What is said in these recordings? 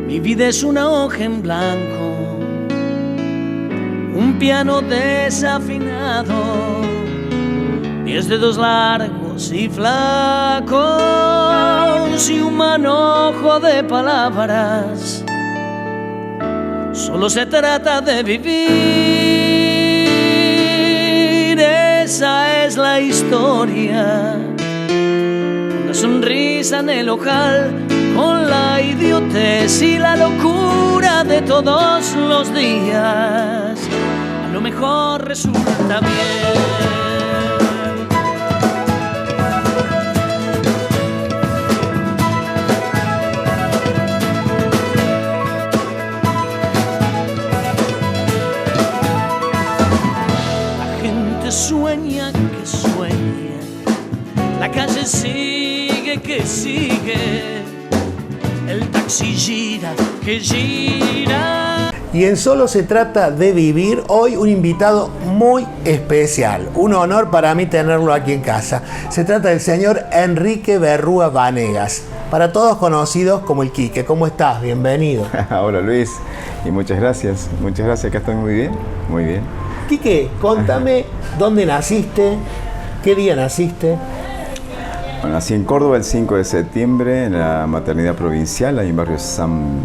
Mi vida es una hoja en blanco, un piano desafinado, 10 dedos largos y flacos y un manojo de palabras. Solo se trata de vivir, esa es la historia. Una sonrisa en el ojal, con la idiotez y la locura de todos los días. A lo mejor resulta bien. Sueña que sueña, la calle sigue que sigue, el taxi gira que gira. Y en Solo se trata de vivir, hoy un invitado muy especial. Un honor para mí tenerlo aquí en casa. Se trata del señor Enrique Berrúa Vanegas, para todos conocidos como el Quique. ¿Cómo estás? Bienvenido. Hola Luis, y muchas gracias, acá estoy muy bien, muy bien. Quique, contame dónde naciste, qué día naciste. Bueno, nací en Córdoba el 5 de septiembre, en la maternidad provincial, ahí en barrio San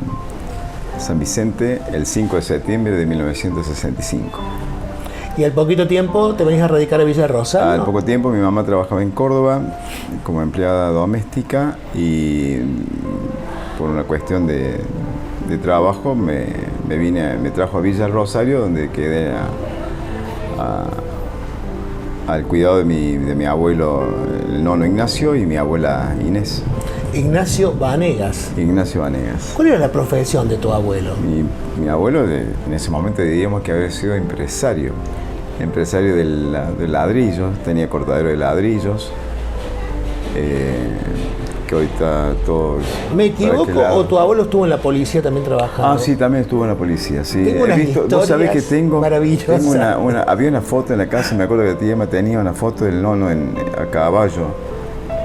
Vicente, el 5 de septiembre de 1965. Y al poquito tiempo te venís a radicar a Villa Rosario. Al poco tiempo mi mamá trabajaba en Córdoba como empleada doméstica y por una cuestión de trabajo me trajo a Villa Rosario, donde quedé al cuidado de mi abuelo, el nono Ignacio, y mi abuela Inés. Ignacio Vanegas. Ignacio Vanegas. ¿Cuál era la profesión de tu abuelo? Mi abuelo en ese momento diríamos que había sido empresario de ladrillos, tenía cortadero de ladrillos, que ahorita todo... ¿Me equivoco o tu abuelo estuvo en la policía también trabajando? Ah, sí, también estuvo en la policía, sí. Tengo unas vos sabés que maravillosas. Había una foto en la casa, me acuerdo que tía me tenía una foto del nono a caballo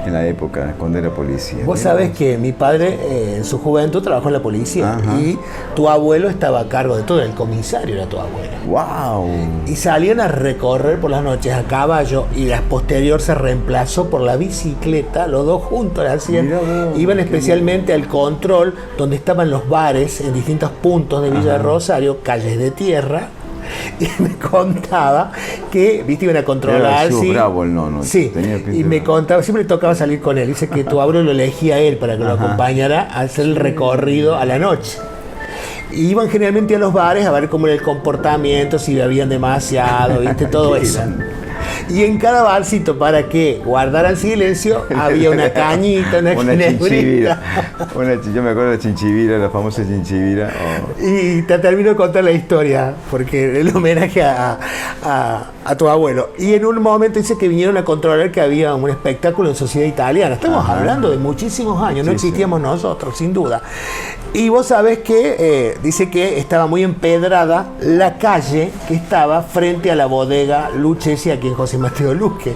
en la época, cuando era policía. Vos sabés que mi padre en su juventud trabajó en la policía. Ajá. Y tu abuelo estaba a cargo de todo, el comisario era tu abuelo. ¡Wow! Y salían a recorrer por las noches a caballo y la posterior se reemplazó por la bicicleta, los dos juntos la hacían. Iban especialmente al control donde estaban los bares en distintos puntos de Villa Rosario, calles de tierra. Y me contaba que, viste, iban a controlar. Era bravo el nono. Sí, y me contaba, siempre tocaba salir con él. Dice que tu abuelo lo elegía a él para que lo acompañara a hacer el recorrido a la noche. Y iban generalmente a los bares a ver cómo era el comportamiento, si bebían demasiado, viste, todo eso. Y en cada barcito, para que guardaran silencio, había una cañita, una chinchivira. Yo me acuerdo de la chinchivira, la famosa chinchivira. Oh. Y te termino de contar la historia, porque el homenaje a tu abuelo. Y en un momento dice que vinieron a controlar que había un espectáculo en Sociedad Italiana. Estamos hablando de muchísimos años, no existíamos nosotros, sin duda. Y vos sabés que dice que estaba muy empedrada la calle que estaba frente a la bodega Lucchesi aquí en José Mateo Luque.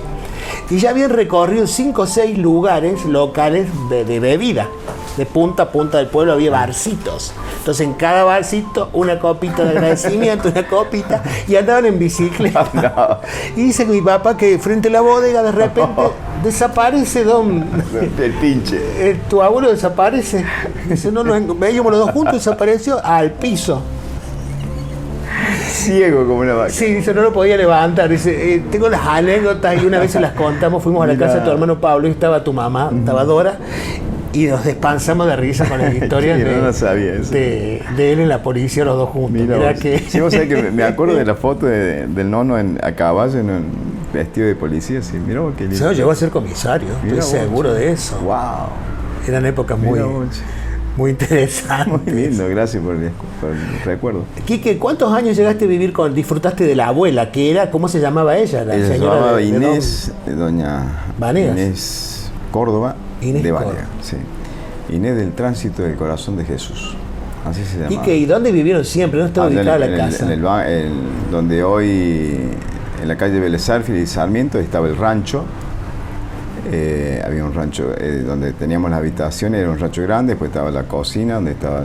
Y ya habían recorrido 5 o 6 lugares locales de bebida. De punta a punta del pueblo había barcitos. Entonces en cada barcito una copita de agradecimiento, una copita, y andaban en bicicleta. No. Y dice mi papá que frente a la bodega de repente desaparece el pinche. Tu abuelo desaparece. Dice, no, veíamos los dos juntos, desapareció al piso. Ciego como una vaca. Sí, dice, no lo podía levantar. Dice, tengo las anécdotas y una vez se las contamos. Fuimos a la casa de tu hermano Pablo y estaba tu mamá, estaba Dora. Y nos despansamos de risa con las historias de él en la policía, los dos juntos. Mira que... Sí, vos sabés que me acuerdo de la foto del nono a caballo vestido de policía. Sí, mirá vos qué lindo. Se llegó a ser comisario, estoy seguro de eso. Wow. Eran épocas muy interesantes. Muy lindo, gracias por el recuerdo. Quique, ¿cuántos años llegaste a vivir disfrutaste de la abuela? ¿Qué era? ¿Cómo se llamaba ella? Ella se llamaba Inés, doña Vanegas. Inés Córdoba. Inés de Vanegas, sí. Inés del Tránsito del Corazón de Jesús. Así se llama. ¿Y dónde vivieron siempre? ¿Dónde estaba ubicada la casa? Donde hoy, en la calle Vélez Sarsfield y Sarmiento, estaba el rancho. Había un rancho donde teníamos las habitaciones, era un rancho grande, después estaba la cocina, donde estaba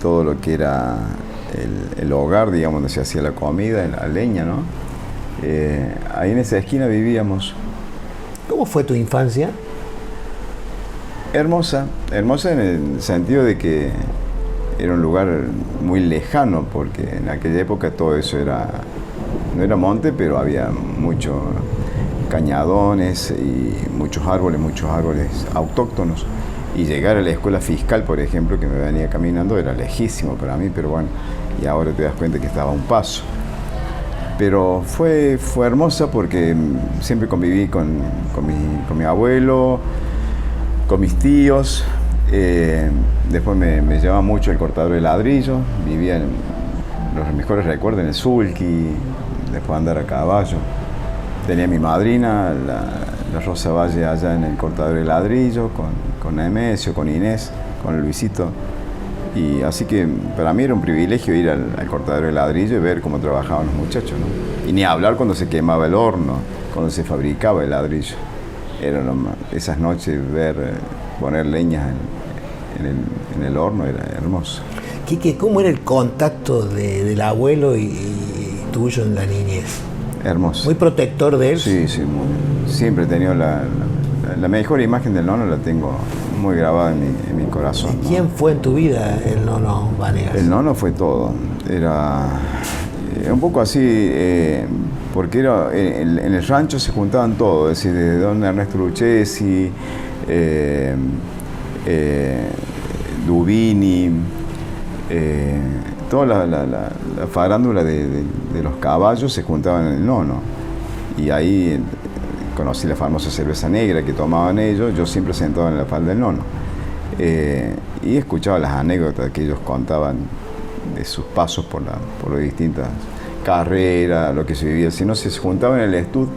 todo lo que era el hogar, digamos, donde se hacía la comida, la leña, ¿no? Ahí en esa esquina vivíamos. ¿Cómo fue tu infancia? Hermosa, hermosa en el sentido de que era un lugar muy lejano, porque en aquella época todo eso no era monte, pero había muchos cañadones y muchos árboles autóctonos. Y llegar a la escuela fiscal, por ejemplo, que me venía caminando, era lejísimo para mí, pero bueno, y ahora te das cuenta que estaba a un paso. Pero fue hermosa porque siempre conviví con mi abuelo, con mis tíos. Después me llevaba mucho el cortador de ladrillo, vivía en los mejores recuerdos en el Sulky, después andar a caballo. Tenía mi madrina, la Rosa Valle, allá en el cortador de ladrillo, con Nemesio, con Inés, con Luisito. Y así que para mí era un privilegio ir al cortador de ladrillo y ver cómo trabajaban los muchachos, ¿no? Y ni hablar cuando se quemaba el horno, cuando se fabricaba el ladrillo. Esas noches poner leña en el horno era hermoso. Quique, ¿cómo era el contacto del abuelo y tuyo en la niñez? Hermoso. ¿Muy protector de él? Sí, siempre he tenido la mejor imagen del nono, la tengo muy grabada en mi corazón. ¿Y quién fue en tu vida el nono Vanegas? El nono fue todo. Era un poco así, porque en el rancho se juntaban todos, es decir, desde don Ernesto Lucchesi, Dubini, toda la farándula de los caballos se juntaban en el nono. Y ahí conocí la famosa cerveza negra que tomaban ellos, yo siempre sentado en la falda del nono. Y escuchaba las anécdotas que ellos contaban de sus pasos por las distintas carreras, lo que se vivía. Si no, se juntaban en el estud,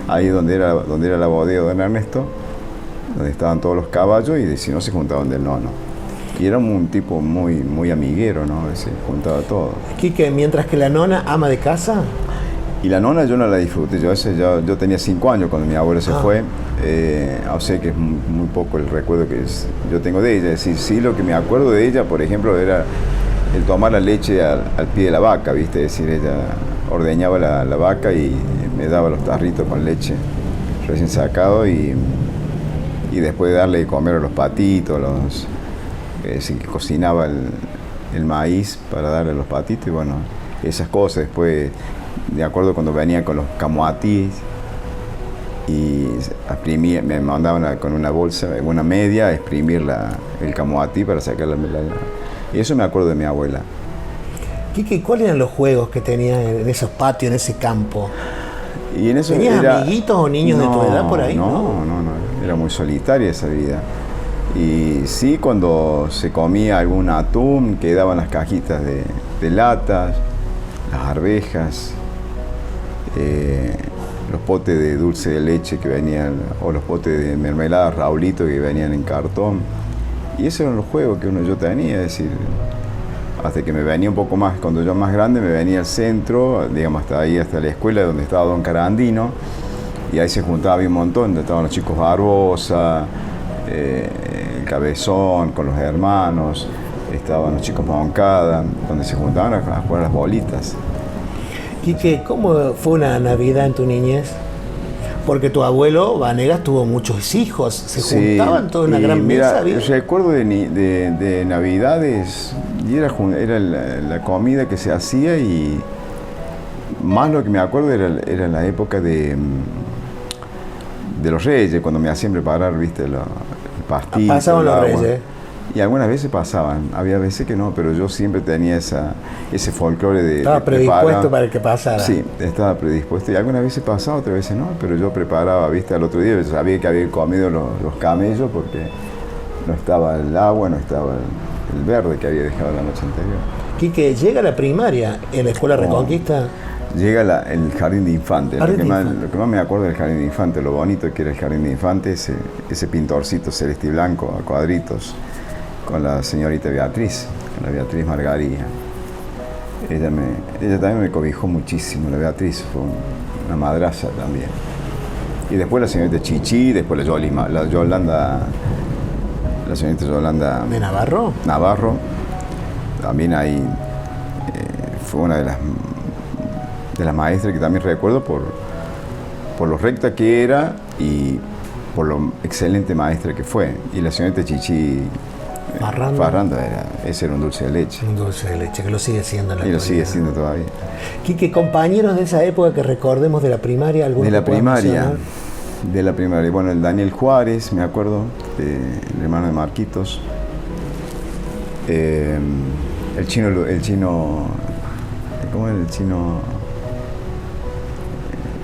ahí donde era la bodega de don Ernesto, donde estaban todos los caballos, y si no, se juntaban del nono. Y era un tipo muy amiguero, ¿no? Se juntaba todo. Quique, mientras que la nona ama de casa. Y la nona yo no la disfruté, yo tenía 5 años cuando mi abuelo se fue, o sea que es muy poco el recuerdo que yo tengo de ella. Es decir, sí, lo que me acuerdo de ella, por ejemplo, era el tomar la leche al pie de la vaca, ¿viste? Es decir, ella ordeñaba la vaca y me daba los tarritos con leche recién sacado, y después de darle de comer a los patitos, es decir, que cocinaba el maíz para darle a los patitos, y bueno, esas cosas. Después, de acuerdo, cuando venía con los camoatíes y me mandaban con una bolsa, una media, a exprimir el camoatí para sacar la. Y eso me acuerdo de mi abuela. Quique, ¿cuáles eran los juegos que tenías en esos patios, en ese campo? Y en eso ¿Tenías amiguitos o niños de tu edad por ahí? No, era muy solitaria esa vida. Y sí, cuando se comía algún atún, quedaban las cajitas de latas, las arvejas, los potes de dulce de leche que venían, o los potes de mermelada Raulito que venían en cartón. Y esos eran los juegos que yo tenía, es decir, hasta que me venía un poco más, cuando yo más grande me venía al centro, digamos hasta ahí, hasta la escuela donde estaba don Carandino, y ahí se juntaba bien un montón, donde estaban los chicos Barbosa, el Cabezón con los hermanos, estaban los chicos Moncada, donde se juntaban a jugar las bolitas. Quique, ¿cómo fue una Navidad en tu niñez? Porque tu abuelo Vanegas tuvo muchos hijos, se juntaban todos en una gran mesa. Mira, recuerdo de Navidades, y era la comida que se hacía, y más lo que me acuerdo era la época de los Reyes, cuando me hacían preparar, viste, el pastillo. Pasaban los Reyes. Y algunas veces pasaban, había veces que no, pero yo siempre tenía ese folclore de estaba predispuesto para que pasara. Sí, estaba predispuesto, y algunas veces pasaba, otras veces no, pero yo preparaba, viste, al otro día sabía que había comido los camellos, porque no estaba el agua, no estaba el verde que había dejado la noche anterior. Quique, llega la primaria en la Escuela Reconquista. Llega el jardín de infantes. Lo que más me acuerdo del jardín de infantes, lo bonito que era el jardín de infantes, ese pintorcito celeste y blanco a cuadritos, con la señorita Beatriz, con la Beatriz Margarita. Ella también me cobijó muchísimo, la Beatriz fue una madraza también. Y después la señorita Chichi, después la señorita Yolanda ¿De Navarro? Navarro, también ahí fue una de las maestras que también recuerdo por lo recta que era y por lo excelente maestra que fue. Y la señorita Chichi Farranda ese era un dulce de leche. Un dulce de leche, que lo sigue siendo en la Y lo actualidad. sigue siendo todavía. Quique, compañeros de esa época que recordemos de la primaria, ¿alguno De la que pueda primaria. mencionar? De la primaria. Bueno, el Daniel Juárez, me acuerdo, el hermano de Marquitos. El chino, ¿cómo era el chino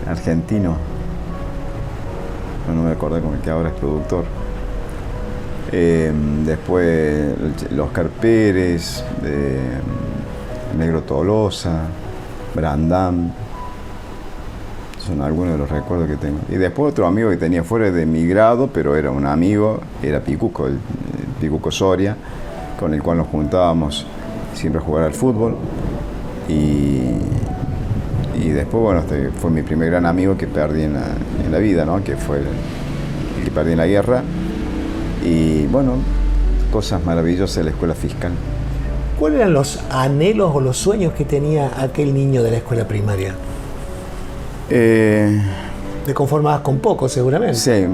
argentino? No me acuerdo como el que ahora es productor. Después el Oscar Pérez, Negro Tolosa, Brandán. Son algunos de los recuerdos que tengo. Y después otro amigo que tenía fuera de mi grado, pero era un amigo, era Picuco, el Picuco Soria, con el cual nos juntábamos siempre a jugar al fútbol. Y después, bueno, este fue mi primer gran amigo que perdí en la vida, ¿no? Que fue el que perdí en la guerra. Y bueno, cosas maravillosas de la escuela fiscal. ¿Cuáles eran los anhelos o los sueños que tenía aquel niño de la escuela primaria? Te conformabas con poco, seguramente. Sí,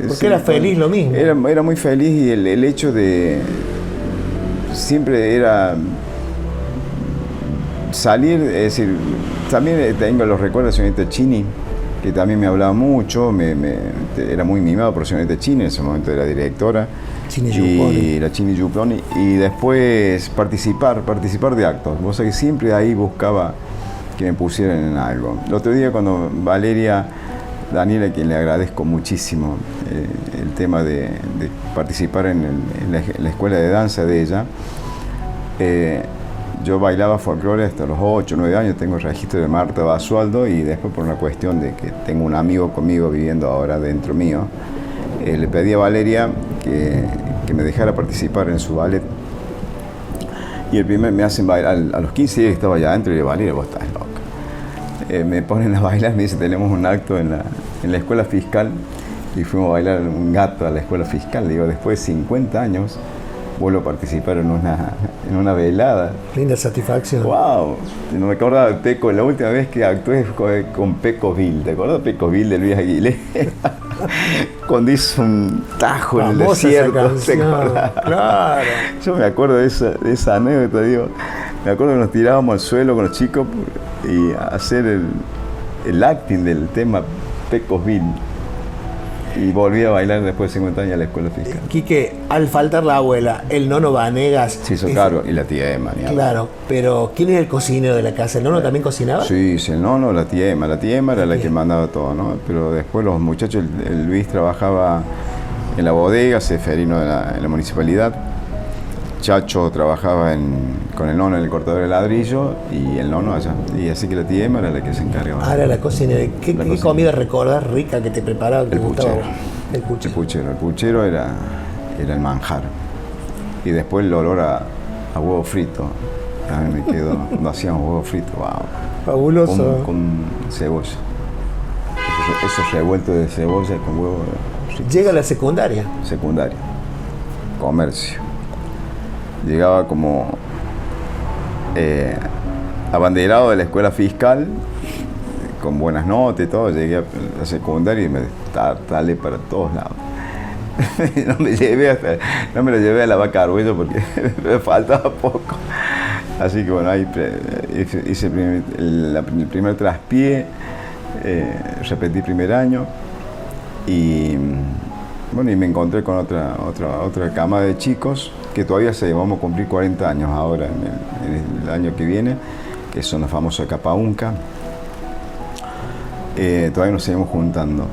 Porque era feliz lo mismo. Era muy feliz y el hecho de... Siempre era salir, es decir, también tengo los recuerdos de señorita Chini, que también me hablaba mucho, era muy mimado por señorita Chini, en ese momento era directora. Chini y Giupponi. la Chini Giupponi, y después participar de actos. Vos sabés que siempre ahí buscaba que me pusieran en algo. El otro día cuando Daniela, a quien le agradezco muchísimo el tema de participar en la escuela de danza de ella, yo bailaba folclore hasta los 8 o 9 años, tengo el registro de Marta Basualdo, y después por una cuestión de que tengo un amigo conmigo viviendo ahora dentro mío, le pedí a Valeria que me dejara participar en su ballet. Y el primer me hacen bailar, a los 15 días que estaba allá adentro, y le digo, Valeria, vos estás loca. Me ponen a bailar, me dice, tenemos un acto en la escuela fiscal, y fuimos a bailar un gato a la escuela fiscal. Le digo, después de 50 años, vuelvo a participar en una velada. Linda satisfacción. ¡Wow! No me acordaba de Peco, la última vez que actué fue con Peco Vil. ¿Te acuerdas de Peco Vil de Luis Aguilé? Cuando hizo un tajo en el Famosa esa desierto. ¿Te canción, acordás? claro. Yo me acuerdo de esa anécdota, digo. Me acuerdo que nos tirábamos al suelo con los chicos y a hacer el acting del tema Pecos Vil. Y volví a bailar después de 50 años a la escuela fiscal. Quique, al faltar la abuela, el Nono Vanegas... Se hizo cargo, y la tía Emma. Claro, pero ¿quién es el cocinero de la casa? ¿El Nono también cocinaba? Sí, el Nono, la tía Emma. La tía Emma era la que mandaba todo, ¿no? Pero después los muchachos, el Luis trabajaba en la bodega, Seferino en la municipalidad. Chacho trabajaba con el Nono en el cortador de ladrillo, y el Nono allá. Y así que la tía Emma era la que se encargaba. Ahora la cocinera. ¿Qué comida recordás rica que te preparaba? Que El te gustaba? puchero. El puchero. El puchero era el manjar. Y después el olor a huevo frito. A mí me quedó, cuando hacíamos huevo frito, wow. Fabuloso. Con cebolla. Esos revueltos de cebolla con huevo frito. Llega a la secundaria. Secundaria. Comercio. Llegaba como abanderado de la escuela fiscal, con buenas notas y todo. Llegué a la secundaria y me tartalé para todos lados. No me lo llevé a la Vaca Arguello porque me faltaba poco. Así que bueno, ahí hice el primer traspié, repetí primer año, y bueno, y me encontré con otra cama de chicos que todavía vamos a cumplir 40 años ahora en el año que viene, que son los famosos Capaunca. Todavía nos seguimos juntando.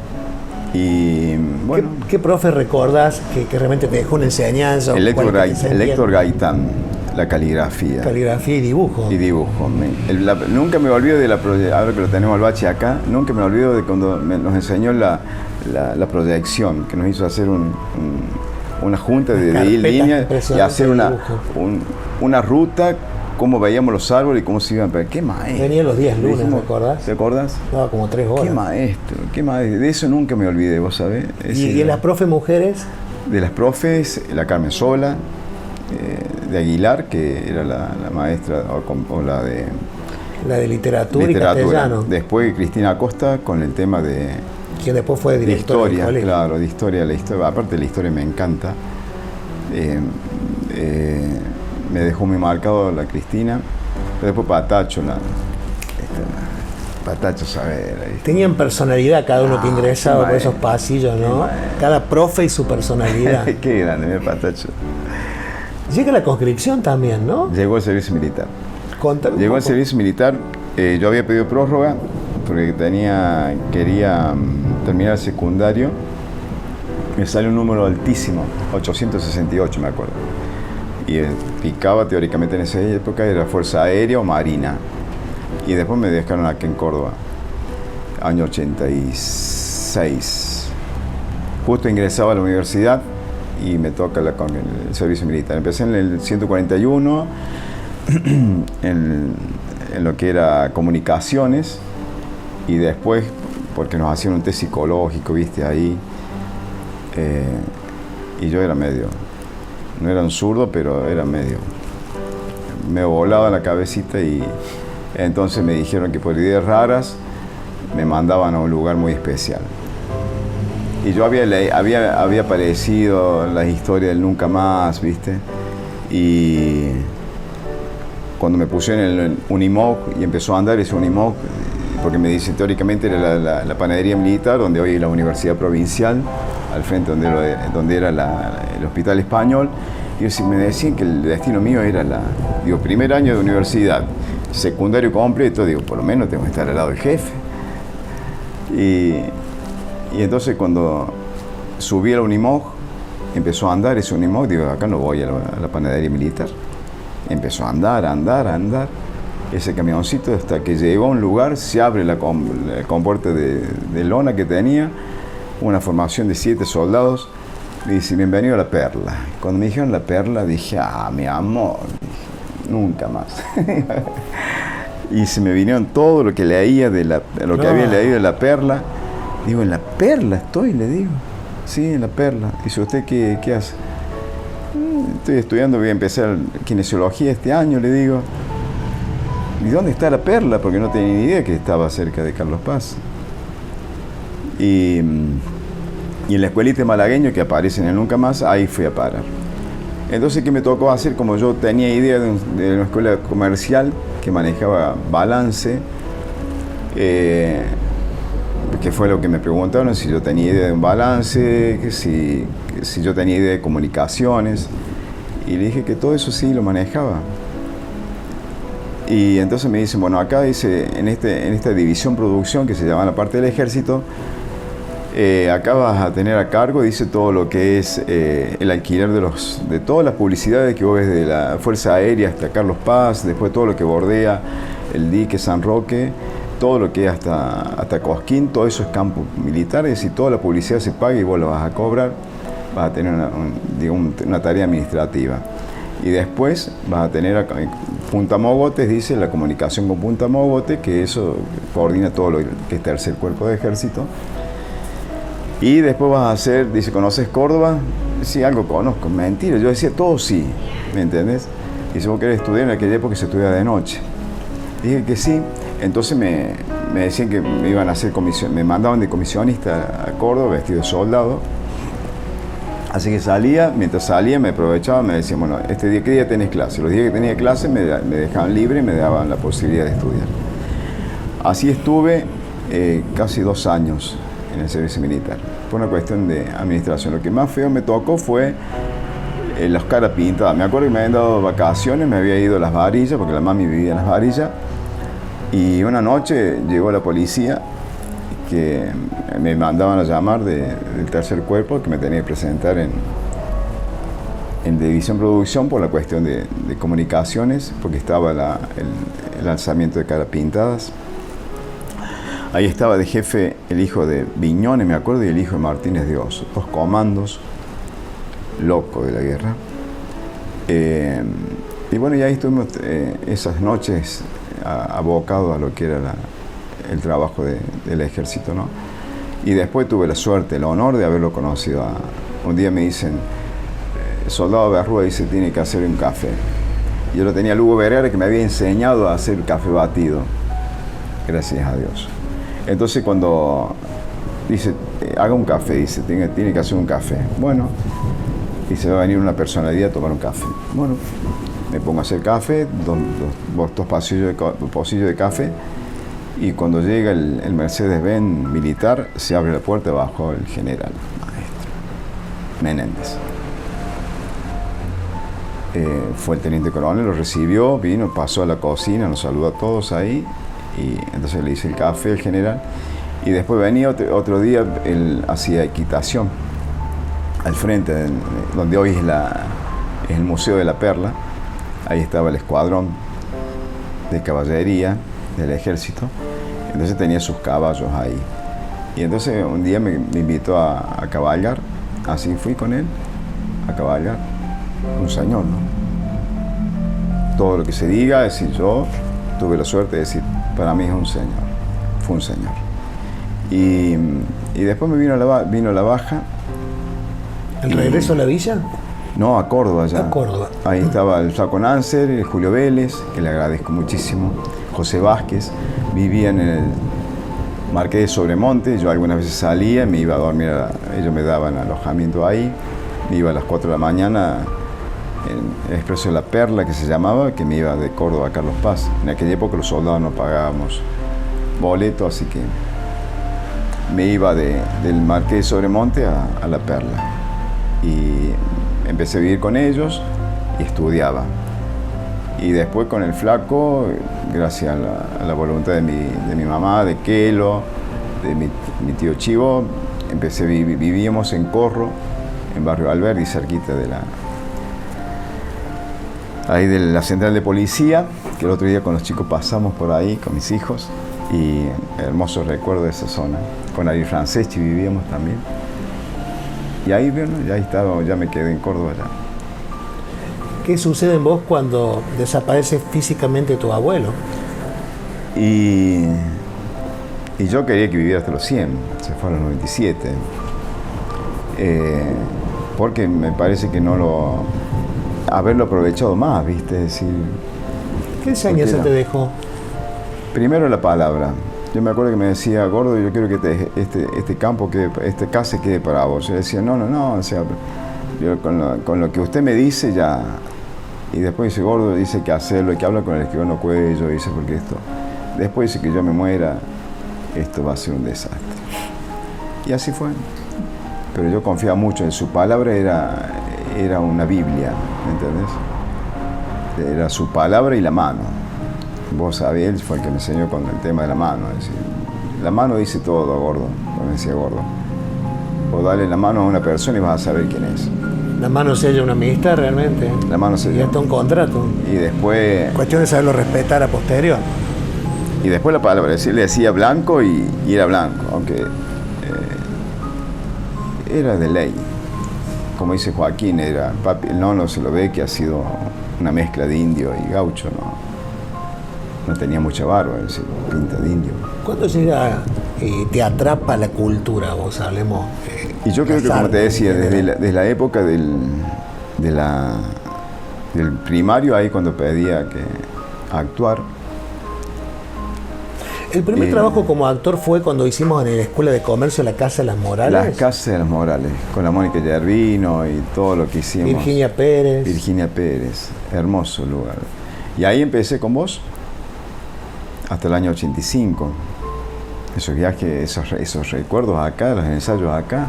Y bueno, ¿Qué profe recordás que realmente te dejó una enseñanza? el Héctor Gaitán, la caligrafía. Caligrafía y dibujo. Y dibujo. Nunca me olvido de ahora que lo tenemos al bache acá, nunca me olvido de cuando nos enseñó la proyección, que nos hizo hacer una junta de ir línea y hacer una ruta, cómo veíamos los árboles y cómo se iban. Pero qué maestro. Venía los días lunes, Dijimos, ¿te acordás? ¿Te acordás? Daba como 3 horas. Qué maestro. De eso nunca me olvidé, vos sabés. ¿Y de las profe mujeres? De las profes, la Carmen Sola, de Aguilar, que era la maestra, o la de literatura y castellano. Después Cristina Acosta con el tema de... Quien después fue director de historia, del colegio. claro, de historia, la historia. Aparte de la historia me encanta. Me dejó muy marcado la Cristina. Pero después Patacho, Patacho, ¿sabes? Tenían personalidad cada uno que ingresaba por esos pasillos, ¿no? Cada profe y su personalidad. Qué grande, mira Patacho. Llega la conscripción también, ¿no? Llegó el servicio militar. Contame Llegó un el poco. servicio militar. Yo había pedido prórroga porque quería terminar el secundario. Me sale un número altísimo, 868 me acuerdo. Y picaba teóricamente en esa época, era Fuerza Aérea o Marina. Y después me dejaron aquí en Córdoba, año 86. Justo ingresaba a la universidad y me toca con el servicio militar. Empecé en el 141, en lo que era comunicaciones, y después, porque nos hacían un test psicológico, viste, ahí, y yo era medio, no era un zurdo, pero era medio, me volaba la cabecita, y entonces me dijeron que por ideas raras me mandaban a un lugar muy especial. Y yo había aparecido las historias del Nunca Más, viste, y cuando me puse en el Unimog y empezó a andar ese Unimog, porque me dicen teóricamente era la panadería militar, donde hoy es la Universidad Provincial, al frente donde era el Hospital Español, y me decían que el destino mío era primer año de universidad, secundario completo, por lo menos tengo que estar al lado del jefe. Y entonces cuando subí a la Unimog, empezó a andar ese Unimog, acá no voy a la panadería militar. Empezó a andar, ese camioncito, hasta que llegó a un lugar, se abre la compuerta de lona que tenía, una formación de 7 soldados, y dice, bienvenido a La Perla. Cuando me dijeron La Perla, dije, mi amor, nunca más. Y se me vinieron todo lo que leía que había leído de La Perla. Digo, ¿en La Perla estoy? Le digo. Sí, en La Perla. Dice, ¿usted qué hace? Estoy estudiando, voy a empezar kinesiología este año, le digo. ¿Y dónde está La Perla? Porque no tenía ni idea que estaba cerca de Carlos Paz. Y en la escuelita de malagueño que aparece en el Nunca Más, ahí fui a parar. Entonces, ¿qué me tocó hacer? Como yo tenía idea de una escuela comercial que manejaba balance, que fue lo que me preguntaron, si yo tenía idea de un balance, si yo tenía idea de comunicaciones, y le dije que todo eso sí lo manejaba. Y entonces me dicen, bueno, acá dice, en esta división producción que se llama la parte del ejército, acá vas a tener a cargo, dice, todo lo que es el alquiler de todas las publicidades que vos ves de la Fuerza Aérea hasta Carlos Paz, después todo lo que bordea el dique San Roque, todo lo que es hasta Cosquín, todo eso es campo militar, es decir, toda la publicidad se paga y vos la vas a cobrar, vas a tener una tarea administrativa. Y después vas a tener Punta Mogotes, dice, la comunicación con Punta Mogotes, que eso coordina todo lo que es tercer cuerpo de ejército. Y después vas a hacer, dice, ¿conoces Córdoba? Sí, algo conozco. Mentira, yo decía todo sí, ¿me entendés? Y si vos querés estudiar, en aquella época se estudiaba de noche. Dije que sí. Entonces me decían que me iban a hacer me mandaban de comisionista a Córdoba, vestido de soldado. Así que mientras salía me aprovechaban, me decían, bueno, ¿qué día tenés clase? Los días que tenía clase me dejaban libre y me daban la posibilidad de estudiar. Así estuve casi 2 años en el servicio militar. Fue una cuestión de administración. Lo que más feo me tocó fue las caras pintadas. Me acuerdo que me habían dado vacaciones, me había ido a Las Varillas, porque la mami vivía en Las Varillas, y una noche llegó la policía, que me mandaban a llamar del tercer cuerpo, que me tenía que presentar en división producción por la cuestión de comunicaciones, porque estaba el lanzamiento de caras pintadas. Ahí estaba de jefe el hijo de Viñones, me acuerdo, y el hijo de Martínez de Oso, 2 comandos locos de la guerra. Y bueno, y ahí estuvimos esas noches abocados a lo que era el trabajo del ejército, ¿no? Y después tuve la suerte, el honor de haberlo conocido. Un día me dicen, el soldado Berrúa dice, tiene que hacer un café. Yo lo tenía a Lugo Vergara, que me había enseñado a hacer café batido. Gracias a Dios. Entonces cuando dice, haga un café, dice, tiene que hacer un café. Bueno, y se va a venir una personalidad a tomar un café. Bueno, me pongo a hacer café, dos pocillos de café, y cuando llega el Mercedes-Benz militar, se abre la puerta bajo el general, maestro Menéndez. Fue el teniente coronel, lo recibió, vino, pasó a la cocina, nos saludó a todos ahí, y entonces le hice el café al general, y después venía otro día, él hacía equitación al frente, donde hoy es el Museo de la Perla. Ahí estaba el escuadrón de caballería del ejército, entonces tenía sus caballos ahí. Y entonces un día me invitó a cabalgar, así fui con él a cabalgar. Un señor, ¿no? Todo lo que se diga, es decir, yo tuve la suerte de decir, para mí es un señor, fue un señor. Y después me vino la baja. ¿El regreso a la villa? No, a Córdoba ya. A Córdoba. Ahí estaba el Flaco Nancer, Julio Vélez, que le agradezco muchísimo, José Vázquez, vivían en el Marqués de Sobremonte, yo algunas veces salía, me iba a dormir, ellos me daban alojamiento ahí, me iba a las 4 de la mañana en el Expreso de la Perla, que se llamaba, que me iba de Córdoba a Carlos Paz. En aquella época los soldados no pagábamos boleto, así que me iba del Marqués de Sobremonte a la Perla. Y empecé a vivir con ellos y estudiaba. Y después con el Flaco, gracias a la voluntad de mi mamá, de Kelo, de mi tío Chivo, vivíamos en Corro, en Barrio Alberdi, cerquita de la central de policía, que el otro día con los chicos pasamos por ahí, con mis hijos, y hermosos recuerdos de esa zona. Con Ari Franceschi vivíamos también. Y ahí, bueno, ya me quedé en Córdoba ya. ¿Qué sucede en vos cuando desaparece físicamente tu abuelo? Y yo quería que viviera hasta los 100, se fue a los 97. Porque me parece que haberlo aprovechado más, ¿viste? Es decir, ¿qué enseñanza te dejó? Primero la palabra. Yo me acuerdo que me decía, Gordo, yo quiero que este campo, esta casa quede para vos. Yo decía, no, o sea, yo con lo que usted me dice ya. Y después dice, Gordo, dice que hacerlo, hay que hablar con el escribano Cuello, dice, porque esto. Después dice que yo me muera, esto va a ser un desastre. Y así fue. Pero yo confiaba mucho en su palabra, era una Biblia, ¿me entendés? Era su palabra y la mano. Vos sabés, él fue el que me enseñó con el tema de la mano. Es decir, la mano dice todo, Gordo, como decía Gordo. Vos dale la mano a una persona y vas a saber quién es. La mano sella una amistad realmente. La mano sella. Y hasta un contrato. Y después... Cuestión de saberlo respetar a posterior. Y después la palabra, es decir, le decía blanco y era blanco, aunque era de ley. Como dice Joaquín, papi, el nono se lo ve que ha sido una mezcla de indio y gaucho, no tenía mucha barba, es decir, pinta de indio. ¿Cuándo llega y te atrapa la cultura? Vos hablemos. Y yo creo que, como te decía, desde la época del primario, ahí cuando pedía actuar. El primer trabajo como actor fue cuando hicimos en la Escuela de Comercio la Casa de las Morales. La Casa de las Morales, con la Mónica Yervino y todo lo que hicimos. Virginia Pérez, hermoso lugar. Y ahí empecé con vos, hasta el año 85. Esos viajes, esos recuerdos acá, los ensayos acá.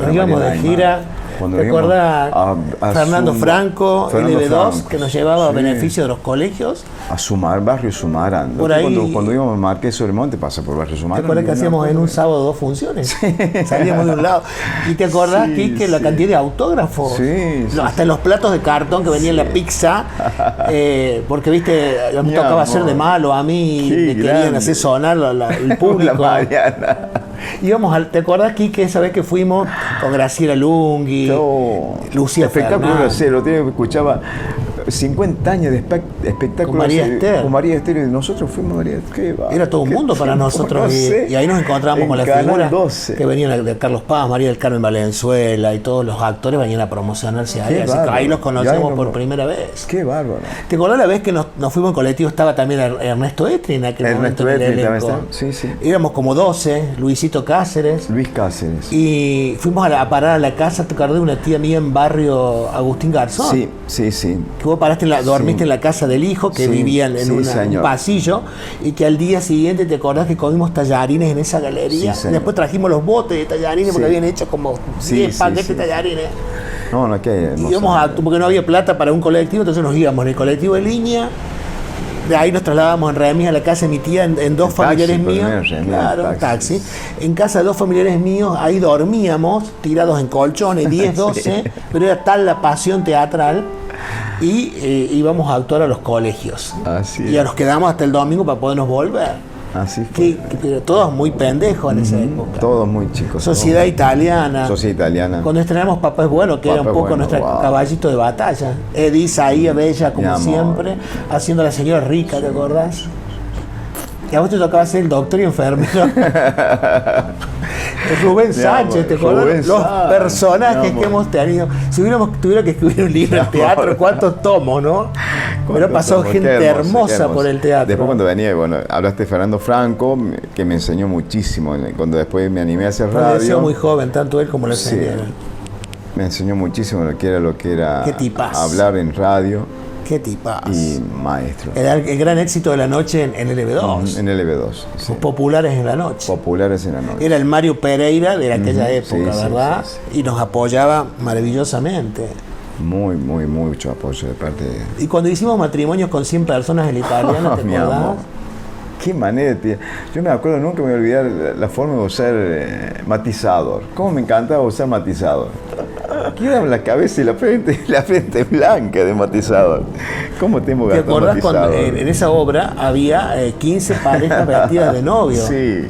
Nos íbamos de gira. ¿Te acuerdas a Fernando Franco, LB2, que nos llevaba a beneficio de los colegios? A Barrio Sumarán. Por ahí, cuando íbamos a Marqués de Sobremonte, pasa por Barrio Sumarán. ¿Te acuerdas que hacíamos en un sábado 2 funciones? Sí. Salíamos de un lado. ¿Y te acordás, Quique, la cantidad de autógrafos? Sí. Hasta en los platos de cartón que venía en la pizza. Porque, viste, me tocaba hacer de malo a mí. Me querían hacer sonar el público. ¿Te acordás, Quique, esa vez que fuimos con Graciela Lunghi, Lucía espectáculo Fernández? Lo escuchaba 50 años de espectáculos. Con María Esther. Con María Esther, y nosotros fuimos María Esther. Era todo un mundo para nosotros. No sé. Y ahí nos encontramos con las Canal figuras 12. que venían de Carlos Paz, María del Carmen Valenzuela, y todos los actores venían a promocionarse ahí. Así que ahí los conocemos por primera vez. Qué bárbaro. ¿Te acordás la vez que nos fuimos en colectivo? Estaba también Ernesto Etri en aquel momento. Ernesto Etri también está. Sí, sí. Éramos como 12, Luisito Cáceres. Luis Cáceres. Y fuimos a parar a la casa, te acordás, de una tía mía en barrio Agustín Garzón. Sí, sí, sí. Que vos paraste dormiste en la casa del hijo, que vivía en un pasillo, y que al día siguiente te acordás que comimos tallarines en esa galería. Sí, y después trajimos los botes de tallarines porque habían hecho como 10 paquetes de tallarines. No, que Y íbamos porque no había plata para un colectivo, entonces nos íbamos en el colectivo de línea. De ahí nos trasladábamos en remis a la casa de mi tía en dos familiares míos. Claro, taxi. En casa de dos familiares míos, ahí dormíamos, tirados en colchones, 10, 12, pero era tal la pasión teatral. Y íbamos a actuar a los colegios. Así y nos quedamos hasta el domingo para podernos volver. Así fue. Pero todos muy pendejos en esa época. Todos muy chicos. Sociedad Italiana. Sociedad Italiana. Cuando estrenamos Papá es Bueno, que era un poco nuestro caballito de batalla. Edith ahí, bella como siempre, haciendo a la señora rica, ¿te acordás? Y a vos te tocaba ser el doctor y enfermero. Rubén Sánchez, ¿te acuerdas? Los personajes que hemos tenido. Si tuviera que escribir un libro de teatro, ¿cuántos tomos, no? Pero pasó gente hermosa por el teatro. Después cuando venía, bueno, hablaste de Fernando Franco, que me enseñó muchísimo. Cuando después me animé a hacer radio. Falleció muy joven, tanto él como la señora. Me enseñó muchísimo lo que era Qué tipazo. Hablar en radio. Qué tipazo. Y maestro. Era el gran éxito de la noche en LB2. En LB2. Sí. Populares en la noche. Populares en la noche. Era el Mario Pereira de aquella época, ¿verdad? Sí. Y nos apoyaba maravillosamente. Mucho apoyo de parte de... Y cuando hicimos matrimonios con 100 personas en la italiana, ¿te acordás? Qué manera, tío. Yo me acuerdo, nunca me voy a olvidar la forma de usar matizador. Cómo me encantaba usar matizador. Quedaba la cabeza y la frente blanca de matizador. ¿Cómo tengo que ¿Te acordás cuando en esa obra había 15 parejas vestidas de novio? Sí.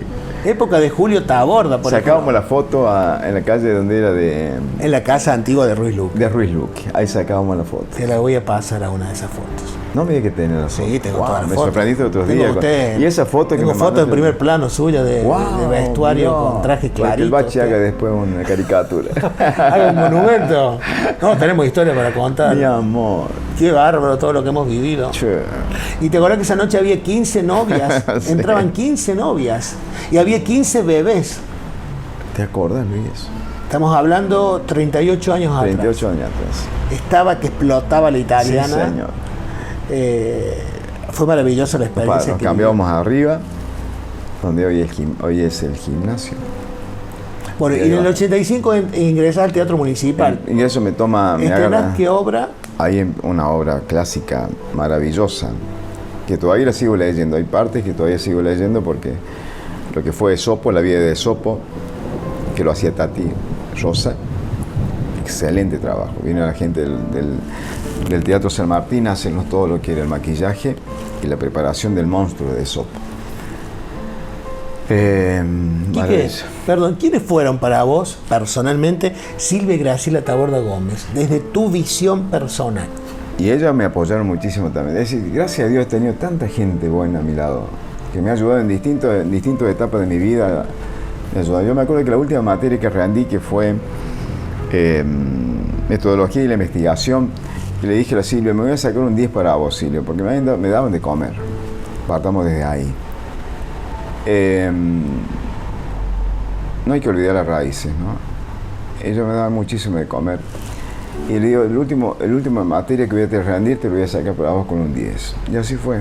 Época de Julio Taborda, por Sacábamos ejemplo. la foto en la calle donde era de... En la casa antigua de Ruiz Luque. De Ruiz Luque. Ahí sacábamos la foto. Te la voy a pasar a una de esas fotos. No me digas que tenés la foto. Sí, tengo todas las me fotos. sorprendiste otros días. Y esa foto tengo que me fotos en primer plano suya de vestuario con traje clarito. Para que el Bachi haga después una caricatura. Haga un monumento. No, tenemos historia para contar. Mi amor. Qué bárbaro todo lo que hemos vivido. Che. Y te acuerdas que esa noche había 15 novias. Sí. Entraban 15 novias. Y había 15 bebés. ¿Te acordás, Luis? Estamos hablando 38 años atrás. 38 años atrás. Estaba que explotaba la italiana. Sí, señor. Fue maravillosa la experiencia. Nos cambiamos arriba, donde hoy es el gimnasio. Bueno, y en el 85 ingresás al Teatro Municipal. El ingreso me ¿Estrenás qué obra? Hay una obra clásica maravillosa, que todavía la sigo leyendo. Hay partes que todavía sigo leyendo porque lo que fue Esopo, la vida de Esopo, que lo hacía Tati Rosa, excelente trabajo. Viene la gente del Teatro San Martín, hacen todo lo que era el maquillaje y la preparación del monstruo de Esopo. Perdón, ¿quiénes fueron para vos, personalmente, Silvia y Graciela Taborda Gómez, desde tu visión personal? Y ellas me apoyaron muchísimo también. Es decir, gracias a Dios he tenido tanta gente buena a mi lado, que me ha ayudado en distintas etapas de mi vida. Yo me acuerdo que la última materia que rendí, que fue metodología y la investigación, y le dije a la Silvia, me voy a sacar un 10 para vos, Silvia, porque me daban de comer. Partamos desde ahí. No hay que olvidar las raíces, ¿no? Ellos me daban muchísimo de comer. Y le digo, el último materia que voy a rendir te lo voy a sacar para vos con un 10. Y así fue.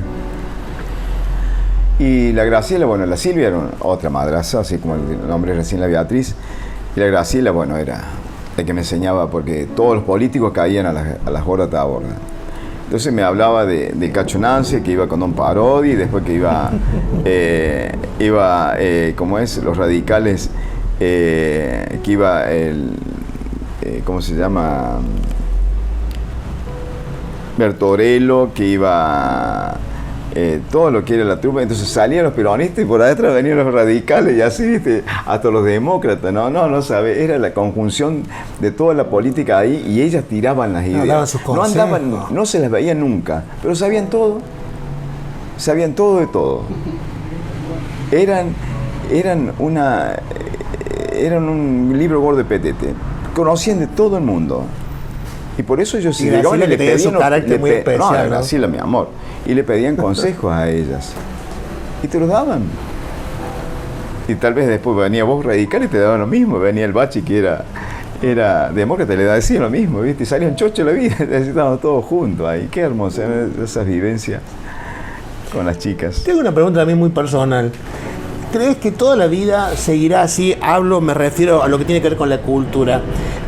Y la Graciela, bueno, la Silvia era otra madraza, así como el nombre recién la Beatriz. Y la Graciela, bueno, era la que me enseñaba, porque todos los políticos caían a las horas de Taborda. Entonces me hablaba de Cacho Nance, que iba con Don Parodi, después que iba ¿cómo es? Los radicales, que iba ¿cómo se llama? Bertorello, que iba todo lo que era la trupa. Entonces salían los peronistas y por adentro venían los radicales y así, ¿viste? Hasta los demócratas. No sabe, era la conjunción de toda la política ahí y ellas tiraban las ideas. Daban sus consejos. No se las veía nunca, pero sabían todo de todo. Eran un libro gordo de petete. Conocían de todo el mundo. Y por eso ellos y llegaban y le pedían su carácter muy especial. No, Graciela, mi amor. Y le pedían consejos a ellas. Y te los daban. Y tal vez después venía vos radical y te daban lo mismo. Venía el Bachi que era demócrata, le decía lo mismo, ¿viste? Y salían chocho la vida, estábamos todos juntos ahí. Qué hermosa esas vivencias con las chicas. Tengo una pregunta también muy personal. ¿Crees que toda la vida seguirá así? Me refiero a lo que tiene que ver con la cultura.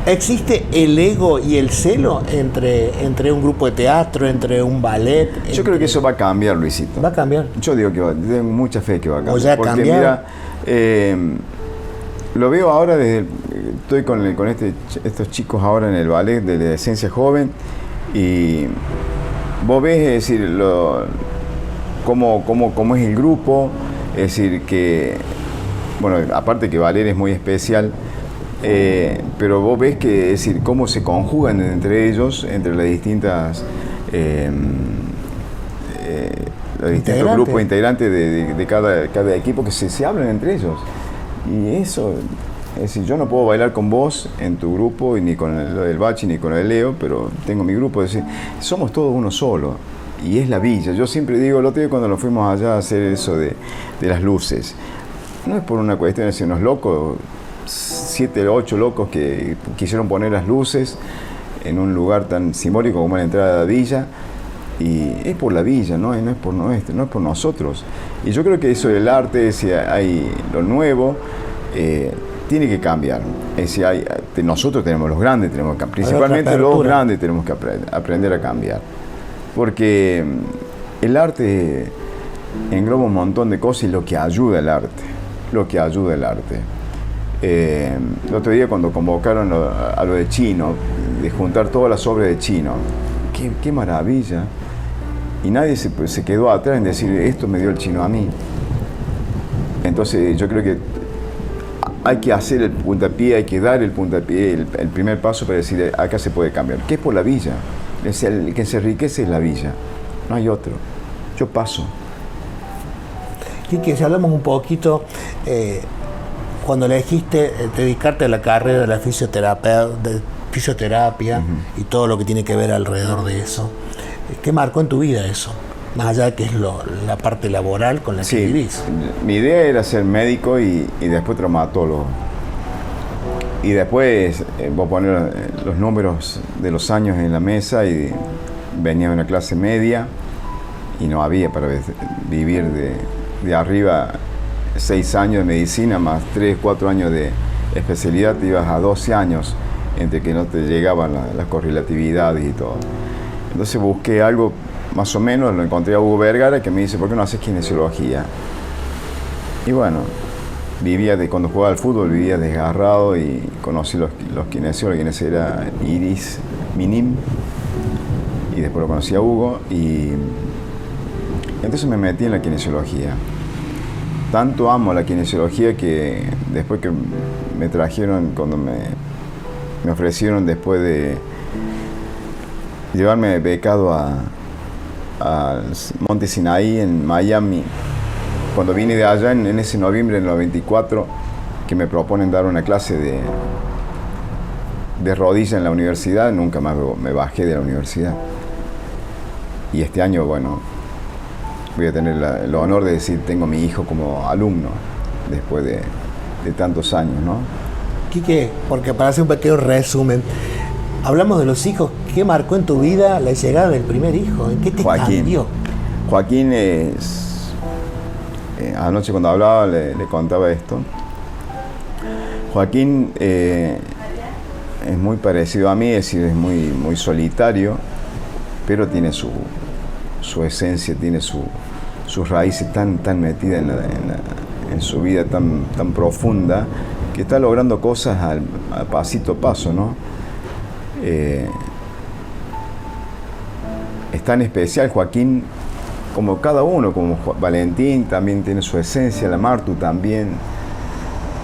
¿Existe el ego y el celo entre un grupo de teatro, entre un ballet? Yo creo que eso va a cambiar, Luisito. ¿Va a cambiar? Yo digo que tengo mucha fe que va a cambiar. ¿O ya porque cambiado? Mira, lo veo ahora estoy con estos chicos ahora en el ballet de la esencia joven y vos ves, es decir, cómo es el grupo, es decir, que, bueno, aparte que ballet es muy especial, pero vos ves que, es decir, cómo se conjugan entre ellos, entre las distintas los distintos grupos integrantes de cada equipo, que se hablan entre ellos. Y eso, es decir, yo no puedo bailar con vos en tu grupo, y ni con el Bachi, ni con el Leo, pero tengo mi grupo, es decir, somos todos uno solo. Y es la villa. Yo siempre digo, el otro día cuando nos fuimos allá a hacer eso de las luces, no es por una cuestión de ser unos locos, 7 o 8 locos que quisieron poner las luces en un lugar tan simbólico como la entrada de la villa, y es por la villa, no es por nosotros. Y yo creo que eso del arte, si hay lo nuevo, tiene que cambiar. Es decir, nosotros tenemos los grandes, principalmente los grandes tenemos que aprender a cambiar. Porque el arte engloba un montón de cosas y lo que ayuda el arte. El otro día cuando convocaron a lo de Chino, de juntar todas las obras de Chino, qué maravilla. Y nadie se quedó atrás en decir, esto me dio el Chino a mí. Entonces yo creo que hay que hacer el puntapié, hay que dar el puntapié, el primer paso para decir, acá se puede cambiar. ¿Qué es por la villa? El que se enriquece es la villa, no hay otro. Yo paso. Quique, si hablamos un poquito, cuando elegiste dedicarte a la carrera de la fisioterapia y todo lo que tiene que ver alrededor de eso, ¿qué marcó en tu vida eso? Más allá de que es la parte laboral con la que vivís. Mi idea era ser médico y después traumatólogo. Y después voy a poner los números de los años en la mesa y venía de una clase media y no había para vivir de arriba 6 años de medicina más 3, 4 años de especialidad, te ibas a 12 años entre que no te llegaban las correlatividades y todo. Entonces busqué algo más o menos, lo encontré a Hugo Vergara que me dice, ¿por qué no haces kinesiología? Y bueno, cuando jugaba al fútbol vivía desgarrado y conocí los kinesiólogos, quienes era Iris Minim, y después lo conocí a Hugo, y entonces me metí en la kinesiología. Tanto amo la kinesiología que después que me trajeron, cuando me ofrecieron después de llevarme becado al Monte Sinaí en Miami, cuando vine de allá en ese noviembre del 94, que me proponen dar una clase de rodilla en la universidad, nunca más me bajé de la universidad. Y este año, bueno, voy a tener el honor de decir, tengo a mi hijo como alumno, después de tantos años, ¿no? Quique, porque para hacer un pequeño resumen, hablamos de los hijos. ¿Qué marcó en tu vida la llegada del primer hijo? ¿En qué te cambió? Joaquín anoche cuando hablaba le contaba esto. Joaquín es muy parecido a mí, es decir, es muy solitario, pero tiene su esencia, tiene sus raíces tan metidas en su vida tan profunda, que está logrando cosas a pasito a paso, ¿no? Es tan especial Joaquín como cada uno, como Valentín también tiene su esencia, la Martu también.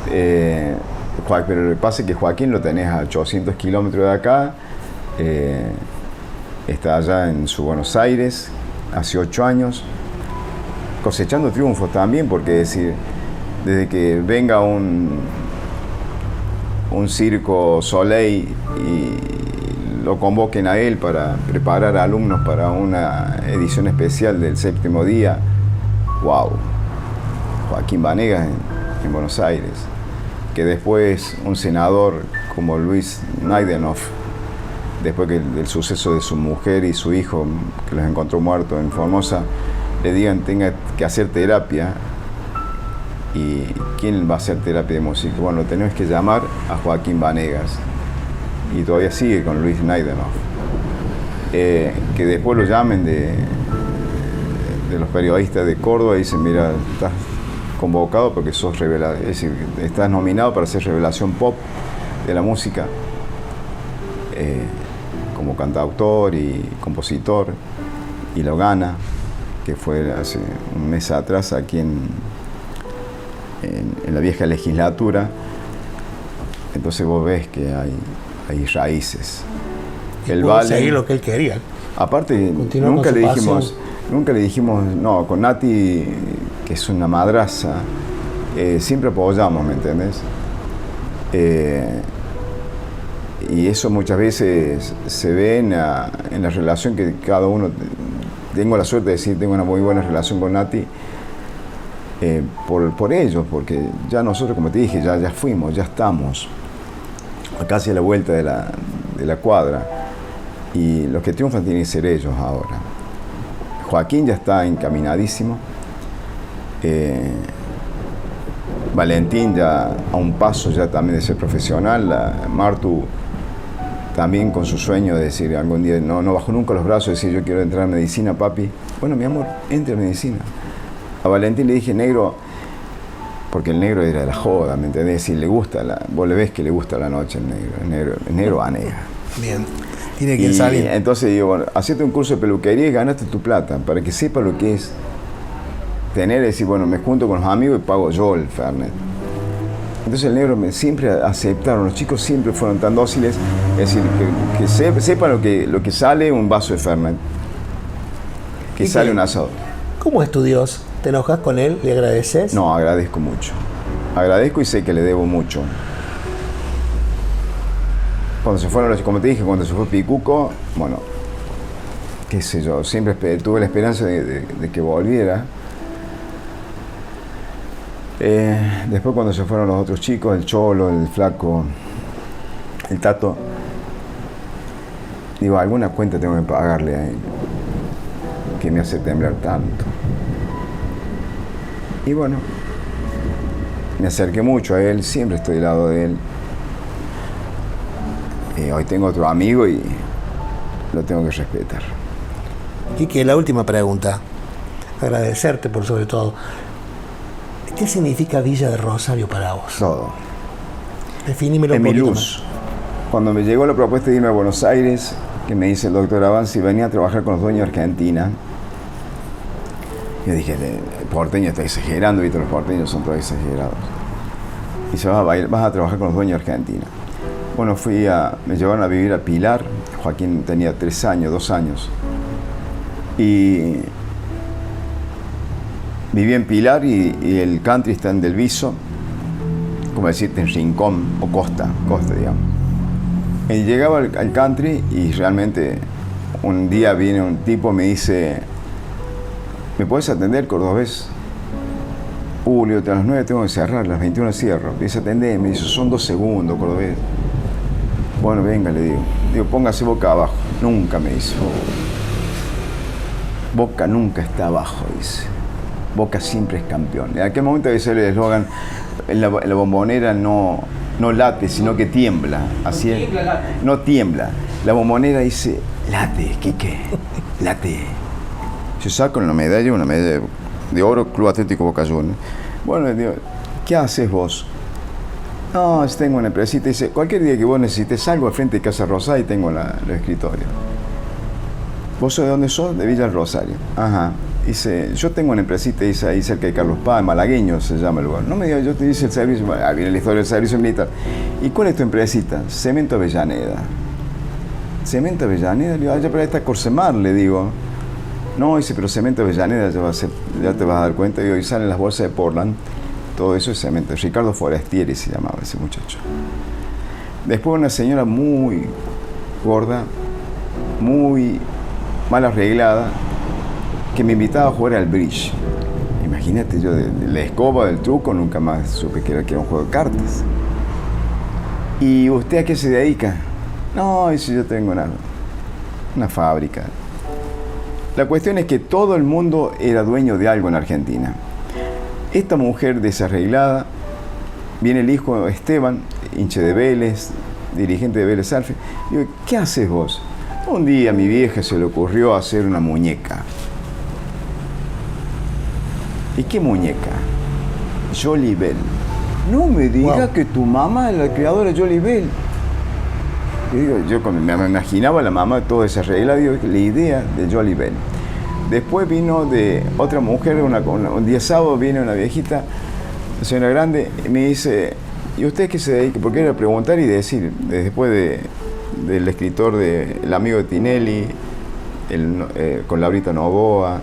Pero lo que pasa es que Joaquín lo tenés a 800 kilómetros de acá, está allá en su Buenos Aires, hace 8 años, cosechando triunfos también, porque es decir, desde que venga un circo Soleil y lo convoquen a él para preparar a alumnos para una edición especial del 7º día, wow, Joaquín Vanegas en Buenos Aires, que después un senador como Luis Naidenhoff, después del suceso de su mujer y su hijo, que los encontró muertos en Formosa, le digan tenga que hacer terapia. ¿Y quién va a hacer terapia de música? Bueno, tenemos que llamar a Joaquín Vanegas. Y todavía sigue con Luis Naidenhoff. Que después lo llamen de los periodistas de Córdoba y dicen, mira, estás convocado porque sos es decir, estás nominado para ser revelación pop de la música, como cantautor y compositor, y lo gana, que fue hace un mes atrás aquí en la vieja legislatura. Entonces vos ves que hay raíces. El Valen, seguir lo que él quería. Aparte, nunca le dijimos, no, con Nati, que es una madraza, siempre apoyamos, ¿me entendés? Y eso muchas veces se ve en la relación que cada uno... Tengo la suerte de decir, tengo una muy buena relación con Nati, por ellos, porque ya nosotros, como te dije, ya fuimos, ya estamos casi a la vuelta de la cuadra, y los que triunfan tienen que ser ellos ahora. Joaquín ya está encaminadísimo, Valentín ya a un paso ya también de ser profesional, Martu también con su sueño de decir algún día, no bajó nunca los brazos, de decir yo quiero entrar a medicina, papi. Bueno, mi amor, entre a medicina. A Valentín le dije negro, porque el negro era de la joda, ¿me entendés? Si le gusta, vos le ves que le gusta la noche el negro Vanega. Bien. ¿Tiene que salir? Entonces digo, bueno, hacete un curso de peluquería y ganaste tu plata, para que sepa lo que es tener, decir, bueno, me junto con los amigos y pago yo el Fernet. Entonces el negro siempre aceptaron, los chicos siempre fueron tan dóciles, es decir, que sepan lo que sale un vaso de Fernet, que sale un asado. ¿Cómo es tu Dios? ¿Te enojas con él? ¿Le agradeces? No, agradezco mucho. Agradezco y sé que le debo mucho. Cuando se fueron, como te dije, cuando se fue Picuco, bueno, qué sé yo, siempre tuve la esperanza de que volviera. Después cuando se fueron los otros chicos, el Cholo, el Flaco, el Tato, digo, alguna cuenta tengo que pagarle a él, que me hace temblar tanto. Y bueno, me acerqué mucho a él, siempre estoy al lado de él. Hoy tengo otro amigo y lo tengo que respetar. Quique, la última pregunta, agradecerte por sobre todo. ¿Qué significa Villa de Rosario para vos? Todo. Definímelo un poquito mi luz. Más. Cuando me llegó la propuesta de irme a Buenos Aires, que me dice el doctor Avanzi, venía a trabajar con los dueños de Argentina. Yo dije, el porteño está exagerando, ¿viste? Los porteños son todos exagerados. Y se vas a trabajar con los dueños de Argentina. Bueno, me llevaron a vivir a Pilar. Joaquín tenía 2 años. Y viví en Pilar y el country está en Del Viso, como decirte en Rincón o Costa, digamos. Y llegaba al country y realmente un día viene un tipo y me dice, ¿me puedes atender, cordobés? Julio, a las 9 tengo que cerrar, a las 21 cierro. Me dice, atendé, me dice, son 2 segundos, cordobés. Bueno, venga, le digo. Digo, póngase boca abajo. Nunca, me dice. Boca nunca está abajo, dice. Boca siempre es campeón. En aquel momento decía el eslogan, la bombonera no late, sino que tiembla. Así es. No tiembla. La bombonera dice, late, Quique, late. Yo saco una medalla de oro, Club Atlético Boca Juniors. Bueno, digo, ¿qué haces vos? No, tengo una empresita. Dice, cualquier día que vos necesites, salgo al frente de Casa Rosada y tengo los escritorios. ¿Vos sos de dónde sos? De Villa Rosario. Ajá. Dice, yo tengo una empresita, dice, ahí cerca de Carlos Paz, Malagueño se llama el lugar. No me digas, yo te dice el servicio, bueno, viene la historia del servicio militar. ¿Y cuál es tu empresita? Cemento Avellaneda. ¿Cemento Avellaneda? Le digo, ya pero ahí está Corsemar, le digo. No, dice, pero Cemento Avellaneda ya te vas a dar cuenta. Y hoy salen las bolsas de Portland, todo eso es cemento. Ricardo Forestieri se llamaba ese muchacho. Después una señora muy gorda, muy mal arreglada, que me invitaba a jugar al bridge. Imagínate, yo de la escoba, del truco, nunca más supe que era un juego de cartas. ¿Y usted a qué se dedica? No, dice, yo tengo una fábrica. La cuestión es que todo el mundo era dueño de algo en Argentina. Esta mujer desarreglada, viene el hijo Esteban, hincha de Vélez, dirigente de Vélez Arfield. Digo, ¿qué haces vos? Un día a mi vieja se le ocurrió hacer una muñeca. ¿Y qué muñeca? Jolie Bell. No me digas que tu mamá es la creadora de Jolie Bell. Y digo, yo me imaginaba a la mamá toda desarreglada, digo, la idea de Jolie Bell. Después vino de otra mujer, un día sábado viene una viejita, una señora grande, y me dice, ¿y usted qué se dedica? Porque era preguntar y decir, después del escritor, el amigo de Tinelli, con Laurita Novoa,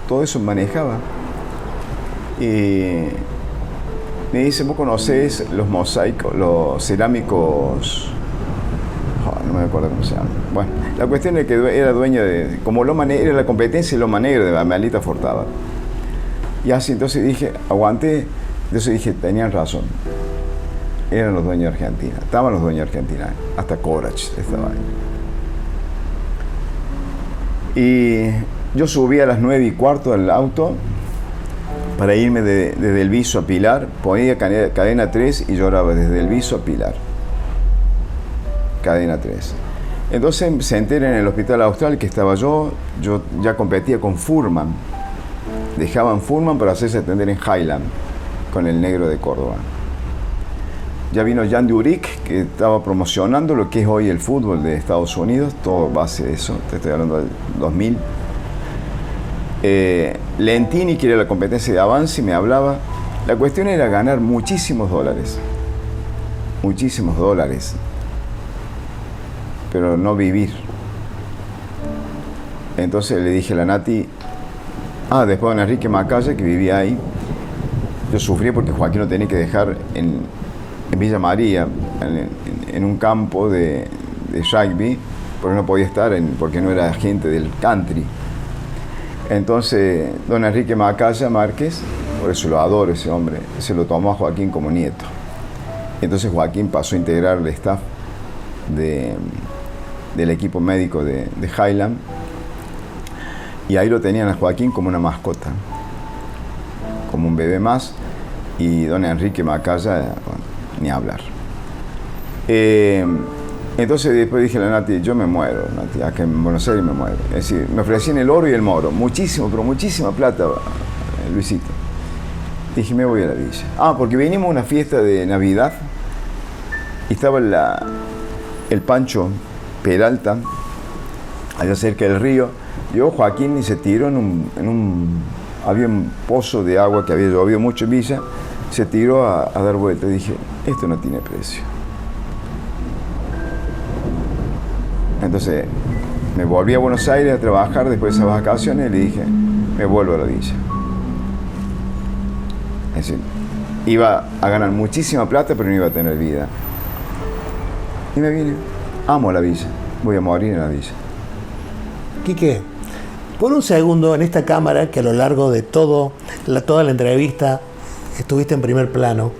todo eso manejaba. Y me dice, ¿vos conocés los mosaicos, los cerámicos? Oh, no me acuerdo cómo se llama. Bueno, la cuestión es que era dueña de, como era la competencia de Loma Negra de Amelita Fortava. Y así, entonces dije, aguanté, entonces dije, tenían razón. Eran los dueños de Argentina, estaban los dueños de Argentina, hasta Corach estaba ahí. Y yo subí a las 9:15 del auto para irme desde el Viso a Pilar, ponía cadena 3 y lloraba desde el Viso a Pilar. Cadena 3. Entonces se entera en el Hospital Austral que estaba yo ya competía con Furman. Dejaban Furman para hacerse atender en Highland, con el negro de Córdoba. Ya vino Jan Durick, que estaba promocionando lo que es hoy el fútbol de Estados Unidos, todo base de eso, te estoy hablando del 2000. Lentini, que era la competencia de avance, me hablaba. La cuestión era ganar muchísimos dólares, pero no vivir. Entonces le dije a la Nati, después don Enrique Macaya, que vivía ahí, yo sufrí porque Joaquín lo tenía que dejar en Villa María, en un campo de rugby, porque no podía estar, porque no era gente del country. Entonces, don Enrique Macaya Márquez, por eso lo adoro ese hombre, se lo tomó a Joaquín como nieto. Entonces Joaquín pasó a integrar el staff del equipo médico de Highland, y ahí lo tenían a Joaquín como una mascota, como un bebé más, y don Enrique Macaya, bueno, ni hablar. Entonces después dije a la Nati, yo me muero, Nati, acá en Buenos Aires me muero. Es decir, me ofrecían el oro y el moro, muchísimo, pero muchísima plata, Luisito. Dije, me voy a la villa. Porque vinimos a una fiesta de Navidad y estaba el Pancho Peralta, allá cerca del río. Yo, Joaquín, y se tiró había un pozo de agua que había llovido mucho en Villa, se tiró a dar vuelta. Dije, esto no tiene precio. Entonces me volví a Buenos Aires a trabajar después de esas vacaciones y le dije, me vuelvo a la villa. Es decir, iba a ganar muchísima plata, pero no iba a tener vida. Y me vine, amo la villa, voy a morir en la villa. Quique, por un segundo en esta cámara, que a lo largo de toda la entrevista estuviste en primer plano,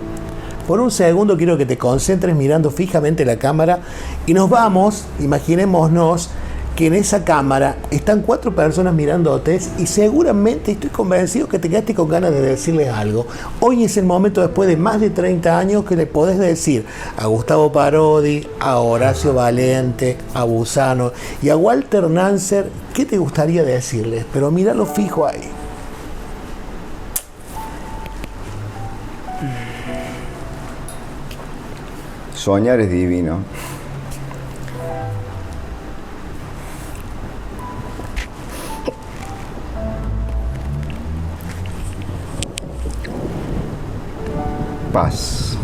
por un segundo quiero que te concentres mirando fijamente la cámara y nos vamos, imaginémonos que en esa cámara están 4 personas mirándote y seguramente estoy convencido que te quedaste con ganas de decirles algo. Hoy es el momento, después de más de 30 años, que le podés decir a Gustavo Parodi, a Horacio Valente, a Busano y a Walter Nancer, ¿qué te gustaría decirles? Pero míralo fijo ahí. Soñar es divino. paz.